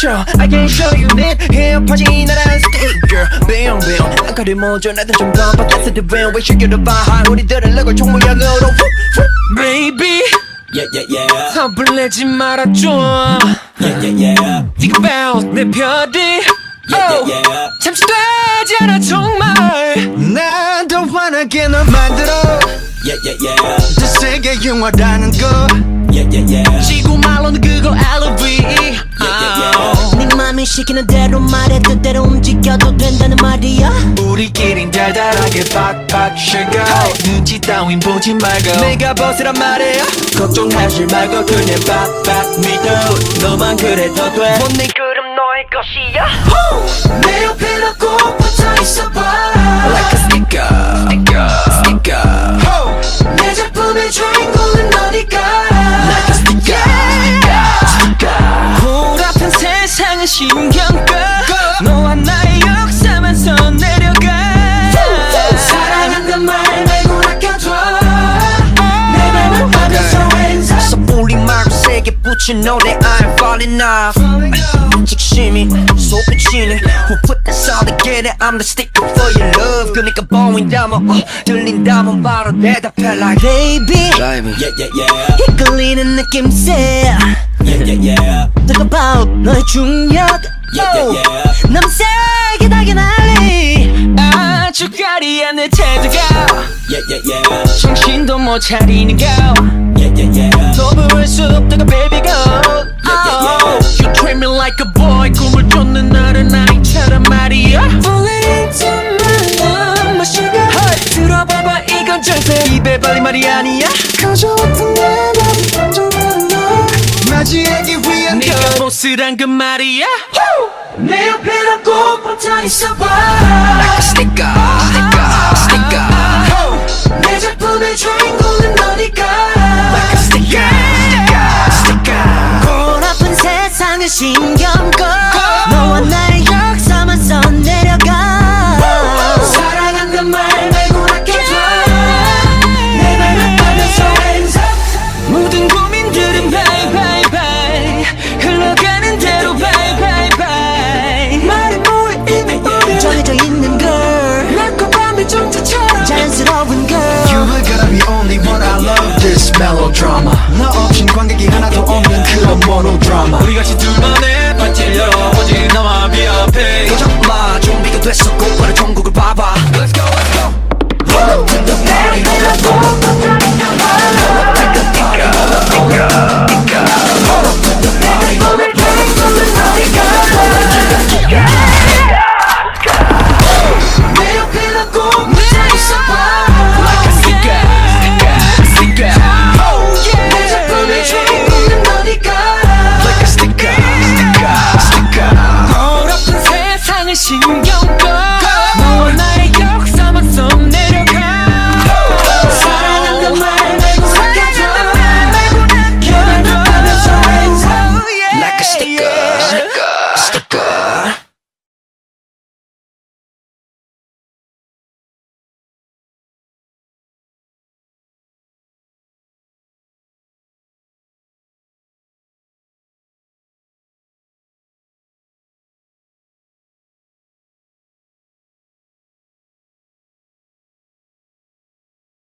sure I can show you that 힙하지 나란 sticker Bam bam 난가를 먼저 나도 좀 더 바뀌었어 the van 왜 시켜도 봐 우리들은 럭을 총무양으로 Baby Yeah, yeah, yeah. 겁을 내지 말아줘 Yeah, yeah, yeah. Think about 내 별이 Yeah, yeah, yeah. 잠시 되지 않아 정말 난 더 환하게 널 만들어 Yeah, yeah, yeah. 더 세게 영화라는 거 Yeah, yeah, yeah. 지구 말로는 그걸 LV yeah. 네 맘이 시키는 대로 말해 뜻대로 움직여도 된다는 말이야 우리끼린 달달하게 팍팍 쉐고 눈치 따윈 보지 말고 내가 벗으란 말이야 걱정하지 말고 그냥 팍팍 믿어 너만 그래도 돼 못내 그럼 너의 것이야 내 옆에 꼭 붙어있어봐 Like a sticker sticker 내 작품의 주인공은 너니까 Like a sticker 보라픈 세상은 신경 꺼 너와 나의 역사만 선 내려가 사랑한단 말 말고 아껴둬 내 맘을 받아서 왼손 섣불리 말고 세게 붙인 노래 I'm falling off 직심이 솟구치네 Who put that salt together I'm the sticker for your love 그니까 보인다면 들린다면 바로 대답해 like Baby Yeah, yeah, yeah. 이끌리는 느낌새 Yeah, yeah, yeah. 뜨거워 너의 중력 Yeah, yeah, yeah. 너무 세게 달게 날리 아주 까리한 내 태도가 Yeah, yeah, yeah. 정신도 못 차리는 거 Yeah, yeah, yeah. 도부할 수 없다가 baby go yeah. You treat me like a boy 꿈을 쫓는 나를 나이처럼 말이야 Falling into my love my sugar 들어봐봐 이건 절대 입에 발린 말이 아니야 가져왔던 내 맘이 던져놓은 너 맞이하기 위한 네가 보스란 그 말이야 내 옆에 난 꼭 붙어있어봐 Like a sticker sticker 내 작품의 주인공은 너니까 Like a sticker 골아픈 세상을 신경 꺼 너와 나의 역사만 선 내려가 사랑한단 말 말고 아껴줘 내 맘을 받아서 hands up 모든 고민들은 bye bye bye 흘러가는 대로 bye bye bye 말이 뭐해 이미 우리 정해져 있는 걸 낮과 밤의 정체처럼 자연스러운 걸 You are gonna be only one I love this melodrama 너 없인 관객이 하나도 없는 그런 monodrama 우리 같이 둘만의 파티를 열어보지 너와 미앞에 도전 마 준비가 됐어 곧바로 전국을 봐봐 Let's go let's go Welcome to the party 내 옆에 난 꼭 붙어있어봐 Like a sticker 내 작품의 주인공은 너니까 Like a sticker 더럽은 세상을 신경 꺼